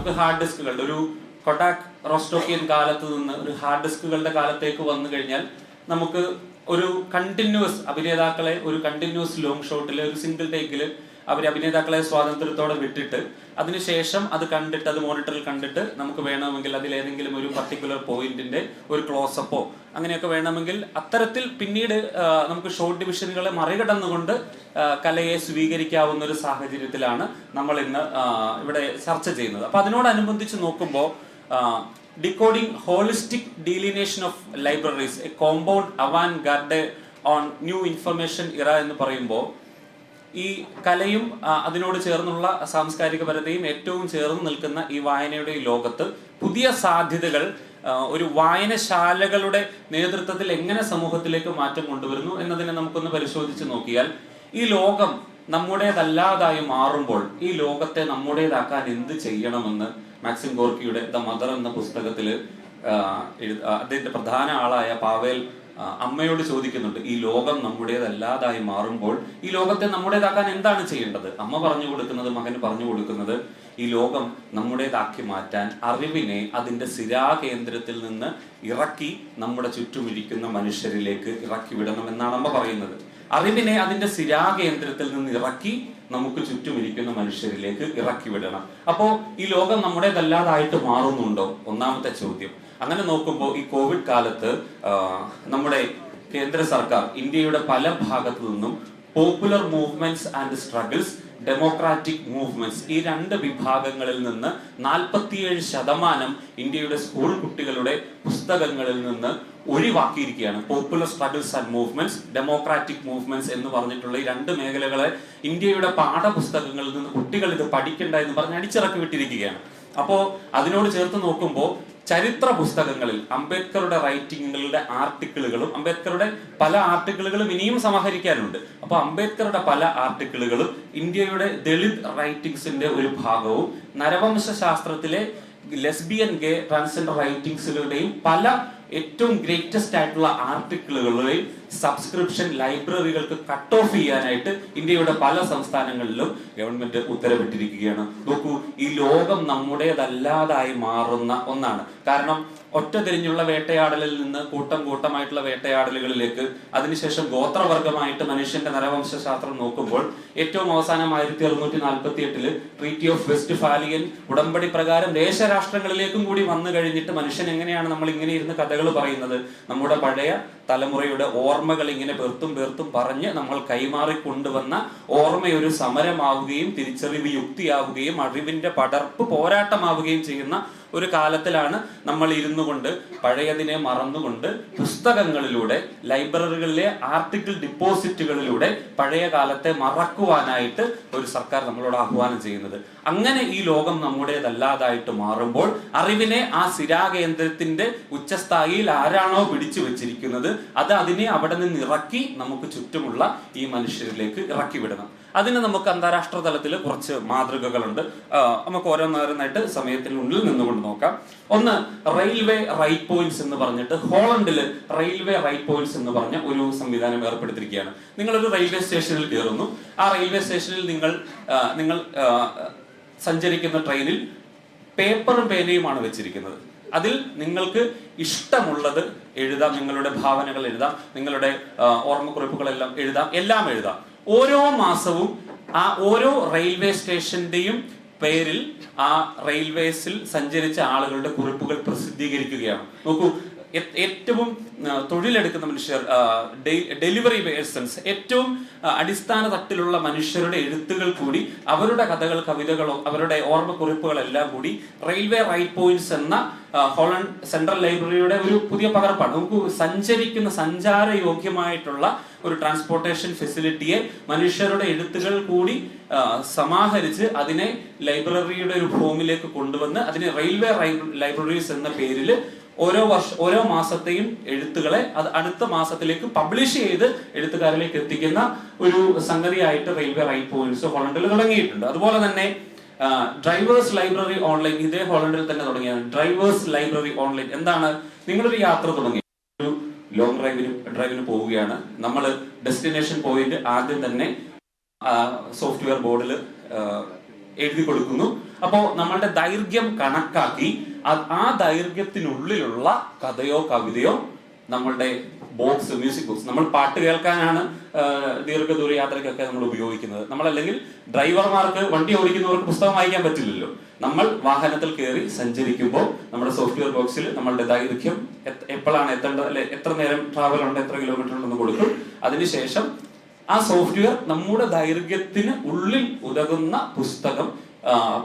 നമുക്ക് ഹാർഡ് ഡിസ്കുകളുടെ ഒരു കൊഡാക് റോസ്റ്റോക്കിയൻ കാലത്ത് നിന്ന് ഒരു ഹാർഡ് ഡിസ്കുകളുടെ കാലത്തേക്ക് വന്നു കഴിഞ്ഞാൽ നമുക്ക് ഒരു കണ്ടിന്യൂസ് അഭിനേതാക്കളെ ഒരു കണ്ടിന്യൂസ് ലോങ് ഷോട്ടിൽ ഒരു സിംഗിൾ ടേക്കിൽ അഭിനേതാക്കളെ സ്വാതന്ത്ര്യത്തോടെ വിട്ടിട്ട് അതിനുശേഷം അത് കണ്ടിട്ട് അത് മോണിറ്ററിൽ കണ്ടിട്ട് നമുക്ക് വേണമെങ്കിൽ അതിലേതെങ്കിലും ഒരു പർട്ടിക്കുലർ പോയിന്റിന്റെ ഒരു ക്ലോസപ്പോ അങ്ങനെയൊക്കെ വേണമെങ്കിൽ അത്തരത്തിൽ പിന്നീട് നമുക്ക് ഷോർട്ട് ഡിവിഷനുകളെ മറികടന്നുകൊണ്ട് കലയെ സ്വീകരിക്കാവുന്ന ഒരു സാഹചര്യത്തിലാണ് നമ്മൾ ഇന്ന് ഇവിടെ ചർച്ച ചെയ്യുന്നത്. അപ്പൊ അതിനോടനുബന്ധിച്ച് നോക്കുമ്പോൾ decoding holistic delineation of libraries, a compound avant-garde on new information era എന്ന് പറയുമ്പോൾ ഈ കലയും അതിനോട് ചേർന്നുള്ള സാംസ്കാരികപരതയും ഏറ്റവും ചേർന്ന് നിൽക്കുന്ന ഈ വായനയുടെ ഈ ലോകത്ത് പുതിയ സാധ്യതകൾ ഒരു വായനശാലകളുടെ നേതൃത്വത്തിൽ എങ്ങനെ സമൂഹത്തിലേക്ക് മാറ്റം കൊണ്ടുവരുന്നു എന്നതിനെ നമുക്കൊന്ന് പരിശോധിച്ച് നോക്കിയാൽ ഈ ലോകം നമ്മുടേതല്ലാതായി മാറുമ്പോൾ ഈ ലോകത്തെ നമ്മുടേതാക്കാൻ എന്ത് ചെയ്യണമെന്ന് മാക്സിം ഗോർക്കിയുടെ ദ മദർ എന്ന പുസ്തകത്തിൽ അദ്ദേഹത്തിന്റെ പ്രധാന ആളായ പാവേൽ അമ്മയോട് ചോദിക്കുന്നുണ്ട്. ഈ ലോകം നമ്മുടേതല്ലാതായി മാറുമ്പോൾ ഈ ലോകത്തെ നമ്മുടേതാക്കാൻ എന്താണ് ചെയ്യേണ്ടത്? അമ്മ പറഞ്ഞു കൊടുക്കുന്നത്, മകന് പറഞ്ഞു കൊടുക്കുന്നത്, ഈ ലോകം നമ്മുടേതാക്കി മാറ്റാൻ അറിവിനെ അതിന്റെ സിരാകേന്ദ്രത്തിൽ നിന്ന് ഇറക്കി നമ്മുടെ ചുറ്റുമിരിക്കുന്ന മനുഷ്യരിലേക്ക് ഇറക്കി വിടണം എന്നാണ് അമ്മ പറയുന്നത്. അറിവിനെ അതിന്റെ സിരാകേന്ദ്രത്തിൽ നിന്ന് ഇറക്കി നമുക്ക് ചുറ്റുമിരിക്കുന്ന മനുഷ്യരിലേക്ക് ഇറക്കി വിടണം. അപ്പോ ഈ ലോകം നമ്മുടേതല്ലാതായിട്ട് മാറുന്നുണ്ടോ? ഒന്നാമത്തെ ചോദ്യം. അങ്ങനെ നോക്കുമ്പോൾ ഈ കോവിഡ് കാലത്ത് നമ്മുടെ കേന്ദ്ര സർക്കാർ ഇന്ത്യയുടെ പല ഭാഗത്തു നിന്നും popular movements and struggles, democratic movements, ഈ രണ്ട് വിഭാഗങ്ങളിൽ നിന്ന് 47% ഇന്ത്യയുടെ സ്കൂൾ കുട്ടികളുടെ പുസ്തകങ്ങളിൽ നിന്ന് ഒഴിവാക്കിയിരിക്കുകയാണ്. Popular struggles and movements, democratic movements എന്ന് പറഞ്ഞിട്ടുള്ള ഈ രണ്ട് മേഖലകളെ ഇന്ത്യയുടെ പാഠപുസ്തകങ്ങളിൽ നിന്ന് കുട്ടികൾ ഇത് പഠിക്കണ്ട എന്ന് പറഞ്ഞ് അടിച്ചിറക്കി വിട്ടിരിക്കുകയാണ്. അപ്പോ അതിനോട് ചേർത്ത് നോക്കുമ്പോൾ ചരിത്ര പുസ്തകങ്ങളിൽ അംബേദ്കറുടെ റൈറ്റിങ്ങുകളുടെ ആർട്ടിക്കിളുകളും അംബേദ്കറുടെ പല ആർട്ടിക്കിളുകളും ഇനിയും സമാഹരിക്കാനുണ്ട്. അപ്പൊ അംബേദ്കറുടെ പല ആർട്ടിക്കിളുകളും ഇന്ത്യയുടെ ദളിത് റൈറ്റിംഗ്സിന്റെ ഒരു ഭാഗവും നരവംശ ശാസ്ത്രത്തിലെ ലെസ്ബിയൻ, ഗേ, ട്രാൻസ്ജെൻഡർ റൈറ്റിംഗ്സുകളുടെയും പല ഏറ്റവും ഗ്രേറ്റസ്റ്റ് ആയിട്ടുള്ള ആർട്ടിക്കിളുകളുടെയും സബ്സ്ക്രിപ്ഷൻ ലൈബ്രറികൾക്ക് കട്ട് ഓഫ് ചെയ്യാനായിട്ട് ഇന്ത്യയുടെ പല സംസ്ഥാനങ്ങളിലും ഗവൺമെന്റ് ഉത്തരവിട്ടിരിക്കുകയാണ്. നോക്കൂ, ഈ ലോകം നമ്മുടേതല്ലാതായി മാറുന്ന ഒന്നാണ്. കാരണം ഒറ്റതിരിഞ്ഞുള്ള വേട്ടയാടലിൽ നിന്ന് കൂട്ടം കൂട്ടമായിട്ടുള്ള വേട്ടയാടലുകളിലേക്ക്, അതിനുശേഷം ഗോത്രവർഗമായിട്ട് മനുഷ്യന്റെ നരവംശ ശാസ്ത്രം നോക്കുമ്പോൾ ഏറ്റവും അവസാനം 1648 ട്രീറ്റി ഓഫ് വെസ്റ്റ്ഫാലിയൻ ഉടമ്പടി പ്രകാരം ദേശരാഷ്ട്രങ്ങളിലേക്കും കൂടി വന്നു കഴിഞ്ഞിട്ട് മനുഷ്യൻ എങ്ങനെയാണ് നമ്മൾ ഇങ്ങനെ ഇരുന്ന് കഥകൾ പറയുന്നത്? നമ്മുടെ പഴയ തലമുറയുടെ ഓർമ്മകൾ ഇങ്ങനെ പേർത്തും പറഞ്ഞ് നമ്മൾ കൈമാറി കൊണ്ടുവന്ന ഓർമ്മയൊരു സമരമാവുകയും തിരിച്ചറിവ് യുക്തിയാവുകയും അറിവിന്റെ പടർപ്പ് പോരാട്ടമാവുകയും ചെയ്യുന്ന ഒരു കാലത്തിലാണ് നമ്മൾ ഇരുന്നു കൊണ്ട് പഴയതിനെ മറന്നുകൊണ്ട് പുസ്തകങ്ങളിലൂടെ, ലൈബ്രറികളിലെ ആർട്ടിക്കിൾ ഡിപ്പോസിറ്റുകളിലൂടെ പഴയ കാലത്തെ മറക്കുവാനായിട്ട് ഒരു സർക്കാർ നമ്മളോട് ആഹ്വാനം ചെയ്യുന്നത്. അങ്ങനെ ഈ ലോകം നമ്മുടേതല്ലാതായിട്ട് മാറുമ്പോൾ അറിവിനെ ആ സിരാകേന്ദ്രത്തിന്റെ ഉച്ചസ്ഥായിയിൽ ആരാണോ പിടിച്ചു വെച്ചിരിക്കുന്നത് അതിനെ അവിടെ നിന്ന് ഇറക്കി നമുക്ക് ചുറ്റുമുള്ള ഈ മനുഷ്യരിലേക്ക് ഇറക്കി വിടണം. അതിന് നമുക്ക് അന്താരാഷ്ട്ര തലത്തിൽ കുറച്ച് മാതൃകകളുണ്ട്. നമുക്ക് ഓരോന്നോരോന്നായിട്ട് സമയത്തിനുള്ളിൽ നിന്നുകൊണ്ട് നോക്കാം. ഒന്ന്, റെയിൽവേ റൈറ്റ് പോയിന്റ്സ് എന്ന് പറഞ്ഞിട്ട് ഹോളണ്ടില് റെയിൽവേ റൈറ്റ് പോയിന്റ്സ് എന്ന് പറഞ്ഞ ഒരു സംവിധാനം ഏർപ്പെടുത്തിയിരിക്കുകയാണ്. നിങ്ങളൊരു റെയിൽവേ സ്റ്റേഷനിൽ കയറുന്നു. ആ റെയിൽവേ സ്റ്റേഷനിൽ നിങ്ങൾ സഞ്ചരിക്കുന്ന ട്രെയിനിൽ പേപ്പറും പേനയുമാണ് വെച്ചിരിക്കുന്നത്. അതിൽ നിങ്ങൾക്ക് ഇഷ്ടമുള്ളത് എഴുതാം, നിങ്ങളുടെ ഭാവനകൾ എഴുതാം, നിങ്ങളുടെ ഓർമ്മക്കുറിപ്പുകളെല്ലാം എല്ലാം എഴുതാം. ഓരോ മാസവും ആ ഓരോ റെയിൽവേ സ്റ്റേഷന്റെയും പേരിൽ ആ റെയിൽവേസിൽ സഞ്ചരിച്ച ആളുകളുടെ കുറിപ്പുകൾ പ്രസിദ്ധീകരിക്കുകയാണ്. നോക്കൂ, ഏറ്റവും തൊഴിലെടുക്കുന്ന മനുഷ്യർ, ഡെലിവറി പേഴ്സൺസ്, ഏറ്റവും അടിസ്ഥാന തട്ടിലുള്ള മനുഷ്യരുടെ എഴുത്തുകൾ കൂടി, അവരുടെ കഥകൾ, കവിതകളോ അവരുടെ ഓർമ്മക്കുറിപ്പുകളെല്ലാം കൂടി റെയിൽവേ റൈറ്റ് പോയിന്റ്സ് എന്ന ഹോളണ്ട് സെൻട്രൽ ലൈബ്രറിയുടെ ഒരു പുതിയ പകർപ്പാണ്. നമുക്ക് സഞ്ചാരയോഗ്യമായിട്ടുള്ള ഒരു ട്രാൻസ്പോർട്ടേഷൻ ഫെസിലിറ്റിയെ മനുഷ്യരുടെ എഴുത്തുകൾ കൂടി സമാഹരിച്ച് അതിനെ ലൈബ്രറിയുടെ ഒരു ഹോമിലേക്ക് കൊണ്ടുവന്ന് അതിനെ റെയിൽവേ ലൈബ്രറീസ് എന്ന പേരിൽ ഓരോ മാസത്തെയും എഴുത്തുകളെ അത് അടുത്ത മാസത്തിലേക്ക് പബ്ലിഷ് ചെയ്ത് എഴുത്തുകാരിലേക്ക് എത്തിക്കുന്ന ഒരു സംഗതിയായിട്ട് റെയിൽവേ റൈറ്റ് പോയിന്റ്സ് ഹോളണ്ടിൽ തുടങ്ങിയിട്ടുണ്ട്. അതുപോലെ തന്നെ ഡ്രൈവേഴ്സ് ലൈബ്രറി ഓൺലൈൻ, ഇതേ ഹോളണ്ടിൽ തന്നെ തുടങ്ങിയാണ്. ഡ്രൈവേഴ്സ് ലൈബ്രറി ഓൺലൈൻ എന്താണ്? നിങ്ങളൊരു യാത്ര തുടങ്ങി, ഒരു ലോങ് ഡ്രൈവിന് പോവുകയാണ്. നമ്മൾ ഡെസ്റ്റിനേഷൻ പോയിന്റ് ആദ്യം തന്നെ സോഫ്റ്റ്വെയർ ബോർഡിൽ എഴുതി കൊടുക്കുന്നു. അപ്പോ നമ്മളുടെ ദൈർഘ്യം കണക്കാക്കി ആ ദൈർഘ്യത്തിനുള്ളിലുള്ള കഥയോ കവിതയോ നമ്മളുടെ ബോക്സ്, മ്യൂസിക് ബോക്സ്, നമ്മൾ പാട്ട് കേൾക്കാനാണ് ദീർഘദൂര യാത്രയ്ക്കൊക്കെ നമ്മൾ ഉപയോഗിക്കുന്നത്. നമ്മളല്ലെങ്കിൽ ഡ്രൈവർമാർക്ക്, വണ്ടി ഓടിക്കുന്നവർക്ക് പുസ്തകം വായിക്കാൻ പറ്റില്ലല്ലോ. നമ്മൾ വാഹനത്തിൽ കയറി സഞ്ചരിക്കുമ്പോൾ നമ്മുടെ സോഫ്റ്റ്വെയർ ബോക്സിൽ നമ്മളുടെ ദൈർഘ്യം എപ്പോഴാണ് എത്തേണ്ടത്, അല്ലെ എത്ര നേരം ട്രാവൽ ഉണ്ട്, എത്ര കിലോമീറ്റർ ഉണ്ടെന്ന് കൊടുക്കും. അതിനുശേഷം ആ സോഫ്റ്റ്വെയർ നമ്മുടെ ദൈർഘ്യത്തിന് ഉള്ളിൽ ഉതകുന്ന പുസ്തകം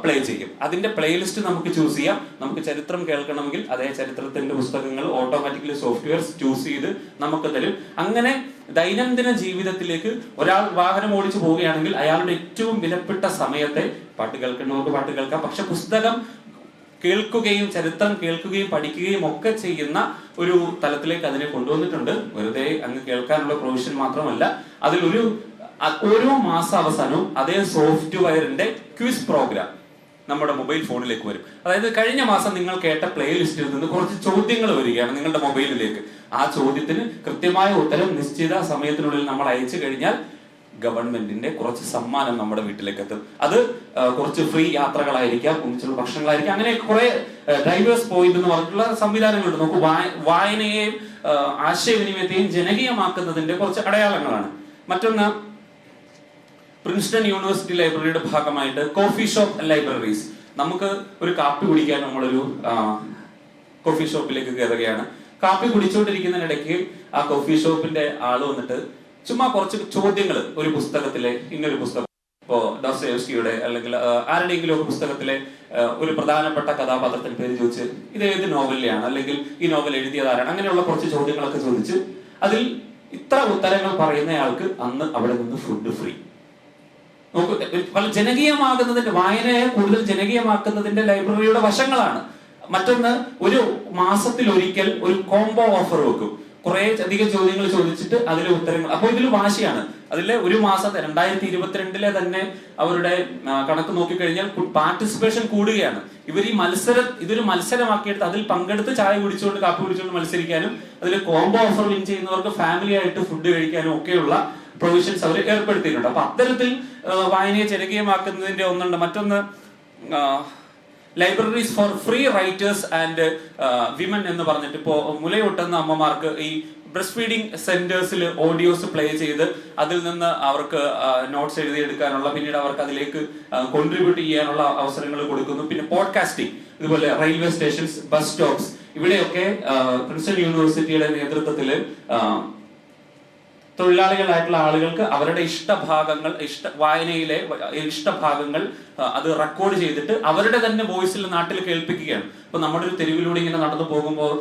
പ്ലേ ചെയ്യും. അതിന്റെ പ്ലേലിസ്റ്റ് നമുക്ക് ചൂസ് ചെയ്യാം. നമുക്ക് ചരിത്രം കേൾക്കണമെങ്കിൽ അതേ ചരിത്രത്തിന്റെ പുസ്തകങ്ങൾ ഓട്ടോമാറ്റിക്കലി സോഫ്റ്റ്വെയർ ചൂസ് ചെയ്ത് നമുക്ക് തരും. അങ്ങനെ ദൈനംദിന ജീവിതത്തിലേക്ക് ഒരാൾ വാഹനം ഓടിച്ചു പോവുകയാണെങ്കിൽ അയാളുടെ ഏറ്റവും വിലപ്പെട്ട സമയത്തെ, പാട്ട് കേൾക്കുന്നവർക്ക് പാട്ട് കേൾക്കാം, പക്ഷെ പുസ്തകം കേൾക്കുകയും ചരിത്രം കേൾക്കുകയും പഠിക്കുകയും ഒക്കെ ചെയ്യുന്ന ഒരു തലത്തിലേക്ക് അതിനെ കൊണ്ടുവന്നിട്ടുണ്ട്. വെറുതെ അങ്ങ് കേൾക്കാനുള്ള പ്രൊവിഷൻ മാത്രമല്ല, അതിലൊരു ഓരോ മാസാവസാനവും അതേ സോഫ്റ്റ്വെയറിന്റെ ക്വിസ് പ്രോഗ്രാം നമ്മുടെ മൊബൈൽ ഫോണിലേക്ക് വരും. അതായത് കഴിഞ്ഞ മാസം നിങ്ങൾ കേട്ട പ്ലേലിസ്റ്റിൽ നിന്ന് കുറച്ച് ചോദ്യങ്ങൾ വരികയാണ് നിങ്ങളുടെ മൊബൈലിലേക്ക്. ആ ചോദ്യത്തിന് കൃത്യമായ ഉത്തരം നിശ്ചിത സമയത്തിനുള്ളിൽ നമ്മൾ അയച്ചു കഴിഞ്ഞാൽ ഗവൺമെന്റിന്റെ കുറച്ച് സമ്മാനം നമ്മുടെ വീട്ടിലേക്ക് എത്തും. അത് കുറച്ച് ഫ്രീ യാത്രകളായിരിക്കാം, ഒന്നിച്ചുള്ള ഭക്ഷണങ്ങളായിരിക്കാം, അങ്ങനെ കുറെ ഡൈവേഴ്സ് പോയിന്റ് എന്ന് പറഞ്ഞിട്ടുള്ള സംവിധാനങ്ങളുണ്ട്. നമുക്ക് വായനയെയും ആശയവിനിമയത്തെയും ജനകീയമാക്കുന്നതിന്റെ കുറച്ച് അടയാളങ്ങളാണ്. മറ്റൊന്ന്, പ്രിൻസ്റ്റൺ യൂണിവേഴ്സിറ്റി ലൈബ്രറിയുടെ ഭാഗമായിട്ട് കോഫി ഷോപ്പ് ലൈബ്രറീസ്. നമുക്ക് ഒരു കാപ്പി കുടിക്കാൻ നമ്മളൊരു കോഫി ഷോപ്പിലേക്ക് കയറുകയാണ്. കാപ്പി കുടിച്ചുകൊണ്ടിരിക്കുന്നതിനിടയ്ക്ക് ആ കോഫി ഷോപ്പിന്റെ ആള് വന്നിട്ട് ചുമ്മാ കുറച്ച് ചോദ്യങ്ങൾ, ഒരു പുസ്തകത്തിലെ ഇന്നൊരു പുസ്തകം, ഇപ്പോ ഡോസ്റ്റോയെവ്സ്കിയുടെ അല്ലെങ്കിൽ ആരുടെയെങ്കിലും ഒരു പുസ്തകത്തിലെ ഒരു പ്രധാനപ്പെട്ട കഥാപാത്രത്തിന്റെ പേര് ചോദിച്ച് ഇത് ഏത് നോവലിലാണ്, അല്ലെങ്കിൽ ഈ നോവൽ എഴുതിയതാരാണ്, അങ്ങനെയുള്ള കുറച്ച് ചോദ്യങ്ങളൊക്കെ ചോദിച്ച് അതിൽ ഇത്ര ഉത്തരങ്ങൾ പറയുന്നയാൾക്ക് അന്ന് അവിടെ നിന്ന് ഫുഡ് ഫ്രീ. നോക്കൂ, ജനകീയമാകുന്നതിന്റെ, വായനയെ കൂടുതൽ ജനകീയമാക്കുന്നതിന്റെ ലൈബ്രറിയുടെ വശങ്ങളാണ്. മറ്റൊന്ന്, ഒരു മാസത്തിൽ ഒരിക്കൽ ഒരു കോംബോ ഓഫർ വെക്കും. കുറെ അധികം ചോദ്യങ്ങൾ ചോദിച്ചിട്ട് അതിലെ ഉത്തരങ്ങൾ. അപ്പോൾ ഇതിൽ വാശിയാണ്. അതിലെ ഒരു മാസത്തെ 2022 തന്നെ അവരുടെ കണക്ക് നോക്കിക്കഴിഞ്ഞാൽ പാർട്ടിസിപ്പേഷൻ കൂടുകയാണ്. ഇവർ ഈ ഇതൊരു മത്സരമാക്കിയെടുത്ത് അതിൽ പങ്കെടുത്ത് ചായ കുടിച്ചുകൊണ്ട് കാപ്പി കുടിച്ചുകൊണ്ട് മത്സരിക്കാനും അതിൽ കോംബോ ഓഫർ വിൻ ചെയ്യുന്നവർക്ക് ഫാമിലി ആയിട്ട് ഫുഡ് കഴിക്കാനും ഒക്കെയുള്ള പ്രൊവിഷൻസ് അവർ ഏർപ്പെടുത്തിയിട്ടുണ്ട്. അപ്പൊ അത്തരത്തിൽ വായനയെ ജനകീയമാക്കുന്നതിന്റെ ഒന്നുണ്ട്. മറ്റൊന്ന്, libraries four free writers and women എന്ന് പറഞ്ഞിട്ട് ഇപ്പോ മുലയൂട്ടുന്ന അമ്മമാർക്ക് ഈ ബ്രസ്റ്റ് ഫീഡിംഗ് സെന്റേഴ്സിൽ ഓഡിയോസ് പ്ലേ ചെയ്ത് അതിൽ നിന്ന് അവർക്ക് നോട്ട്സ് എഴുതിയെടുക്കാനുള്ള, പിന്നീട് അവർക്ക് അതിലേക്ക് കോൺട്രിബ്യൂട്ട് ചെയ്യാനുള്ള അവസരങ്ങൾ കൊടുക്കുന്നു. പിന്നെ പോഡ്കാസ്റ്റിംഗ്, ഇതുപോലെ റെയിൽവേ സ്റ്റേഷൻസ്, ബസ് സ്റ്റോപ്സ്, ഇവിടെയൊക്കെ പ്രിൻസ്റ്റൺ യൂണിവേഴ്സിറ്റിയുടെ നേതൃത്വത്തിൽ തൊഴിലാളികളായിട്ടുള്ള ആളുകൾക്ക് അവരുടെ ഇഷ്ടഭാഗങ്ങൾ, വായനയിലെ ഇഷ്ടഭാഗങ്ങൾ അത് റെക്കോർഡ് ചെയ്തിട്ട് അവരുടെ തന്നെ വോയിസിൽ നാട്ടിൽ കേൾപ്പിക്കുകയാണ്. ഇപ്പൊ നമ്മുടെ ഒരു തെരുവിലൂടെ ഇങ്ങനെ നടന്നു പോകുമ്പോൾ,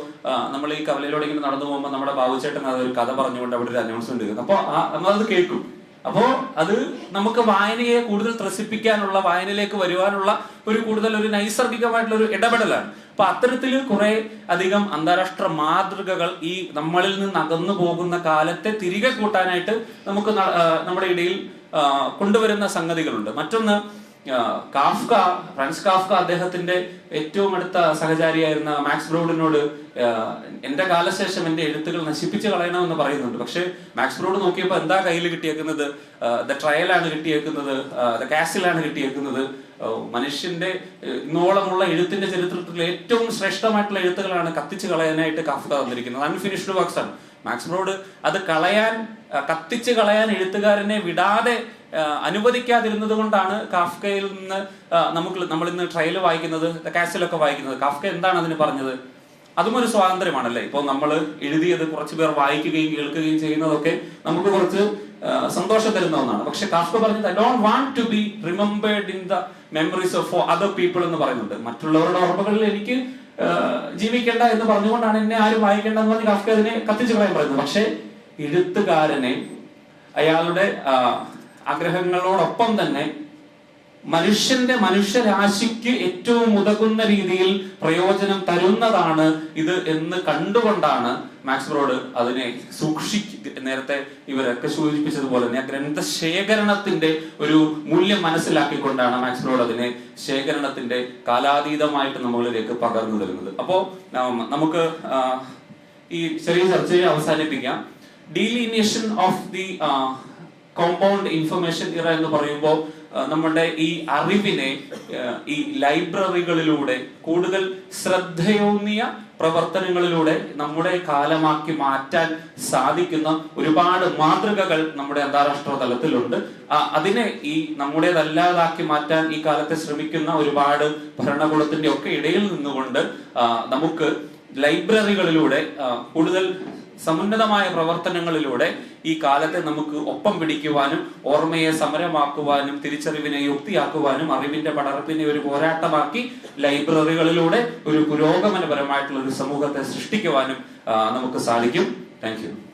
നമ്മൾ ഈ കവലയിലൂടെ ഇങ്ങനെ നടന്നു പോകുമ്പോൾ നമ്മുടെ ബാബുചേട്ടൻ അതൊരു കഥ പറഞ്ഞുകൊണ്ട് അവിടെ ഒരു അനൗൺസ്മെന്റ് ചെയ്യുന്നു. അപ്പൊ നമ്മളത് കേൾക്കും. അപ്പോ അത് നമുക്ക് വായനയെ കൂടുതൽ ത്രസിപ്പിക്കാനുള്ള, വായനയിലേക്ക് വരുവാനുള്ള ഒരു നൈസർഗികമായിട്ടുള്ള ഒരു ഇടപെടലാണ്. അപ്പൊ അത്തരത്തിൽ കുറെ അധികം അന്താരാഷ്ട്ര മാതൃകകൾ ഈ നമ്മളിൽ നിന്ന് അകന്നു പോകുന്ന കാലത്തെ തിരികെ കൂട്ടാനായിട്ട് നമുക്ക് നമ്മുടെ ഇടയിൽ കൊണ്ടുവരുന്ന സംഗതികളുണ്ട്. മറ്റൊന്ന്, ഫ്രാൻസ് കാഫ്ക അദ്ദേഹത്തിന്റെ ഏറ്റവും അടുത്ത സഹചാരിയായിരുന്ന മാക്സ് ബ്രൂഡിനോട് എന്റെ കാലശേഷം എന്റെ എഴുത്തുകൾ നശിപ്പിച്ച് കളയണമെന്ന് പറയുന്നുണ്ട്. പക്ഷെ മാക്സ് ബ്രൂഡ് നോക്കിയപ്പോൾ എന്താ കയ്യിൽ കിട്ടിയേക്കുന്നത്? ദ ട്രയലാണ് കിട്ടിയേക്കുന്നത്, ദ കാസിലാണ് കിട്ടിയേക്കുന്നത്. മനുഷ്യന്റെ ഇന്നോളമുള്ള എഴുത്തിന്റെ ചരിത്രത്തിൽ ഏറ്റവും ശ്രേഷ്ഠമായിട്ടുള്ള എഴുത്തുകളാണ് കത്തിച്ച് കളയാനായിട്ട് കാഫ്ക തന്നിരിക്കുന്നത്. അൺഫിനിഷ്ഡ് വർക്ക്സ് ആണ്. മാക്സ് ബ്രൂഡ് അത് കത്തിച്ച് കളയാൻ എഴുത്തുകാരനെ വിടാതെ അനുവദിക്കാതിരുന്നത് കൊണ്ടാണ് കാഫ്കയിൽ നിന്ന് നമ്മൾ ഇന്ന് ട്രയൽ വായിക്കുന്നത്, കാസിലൊക്കെ വായിക്കുന്നത്. കാഫ്ക എന്താണ് അതിന് പറഞ്ഞത്? അതും ഒരു സ്വാതന്ത്ര്യമാണല്ലേ. ഇപ്പൊ നമ്മൾ എഴുതിയത് കുറച്ചു പേർ വായിക്കുകയും കേൾക്കുകയും ചെയ്യുന്നതൊക്കെ നമുക്ക് കുറച്ച് സന്തോഷം തരുന്ന ഒന്നാണ്. പക്ഷെ കാഫ്ക പറഞ്ഞത് I don't want to be remembered in the memories of other people എന്ന് പറയുന്നുണ്ട്. മറ്റുള്ളവരുടെ ഓർമ്മകളിൽ എനിക്ക് ജീവിക്കേണ്ട എന്ന് പറഞ്ഞുകൊണ്ടാണ് എന്നെ ആരും വായിക്കേണ്ട എന്ന് പറഞ്ഞ് കാഫ്ക അതിനെ കത്തിച്ചു കളയാൻ പറയുന്നത്. പക്ഷെ എഴുത്തുകാരനെ അയാളുടെ ആഗ്രഹങ്ങളോടൊപ്പം തന്നെ മനുഷ്യരാശിക്ക് ഏറ്റവും ഉതകുന്ന രീതിയിൽ പ്രയോജനം തരുന്നതാണ് ഇത് എന്ന് കണ്ടുകൊണ്ടാണ് മാക്സ് ബ്രോഡ് അതിനെ നേരത്തെ ഇവരൊക്കെ സൂചിപ്പിച്ചതുപോലെ തന്നെ ഗ്രന്ഥശേഖരണത്തിന്റെ ഒരു മൂല്യം മനസ്സിലാക്കിക്കൊണ്ടാണ് മാക്സ് ബ്രോഡ് അതിനെ ശേഖരണത്തിന്റെ കാലാതീതമായിട്ട് നമ്മളിലേക്ക് പകർന്നു തരുന്നത്. അപ്പോ നമുക്ക് ഈ ചെറിയ ചർച്ചയെ അവസാനിപ്പിക്കാം. ഡീലിനിയേഷൻ ഓഫ് ദി കോമ്പൗണ്ട് ഇൻഫർമേഷൻ ഇറ എന്ന് പറയുമ്പോൾ നമ്മുടെ ഈ അറിവിനെ ഈ ലൈബ്രറികളിലൂടെ കൂടുതൽ ശ്രദ്ധയൂന്നിയ പ്രവർത്തനങ്ങളിലൂടെ നമ്മുടെ കാലമാക്കി മാറ്റാൻ സാധിക്കുന്ന ഒരുപാട് മാതൃകകൾ നമ്മുടെ അന്താരാഷ്ട്ര തലത്തിലുണ്ട്. അതിനെ ഈ നമ്മുടേതല്ലാതാക്കി മാറ്റാൻ ഈ കാലത്തെ ശ്രമിക്കുന്ന ഒരുപാട് ഭരണകൂടത്തിന്റെ ഒക്കെ ഇടയിൽ നിന്നുകൊണ്ട് നമുക്ക് ലൈബ്രറികളിലൂടെ കൂടുതൽ സമുന്നതമായ പ്രവർത്തനങ്ങളിലൂടെ ഈ കാലത്തെ നമുക്ക് ഒപ്പം പിടിക്കുവാനും ഓർമ്മയെ സമരമാക്കുവാനും തിരിച്ചറിവിനെ യുക്തിയാക്കുവാനും അറിവിന്റെ പടർപ്പിനെ ഒരു പോരാട്ടമാക്കി ലൈബ്രറികളിലൂടെ ഒരു പുരോഗമനപരമായിട്ടുള്ള ഒരു സമൂഹത്തെ സൃഷ്ടിക്കുവാനും നമുക്ക് സാധിക്കും. Thank you.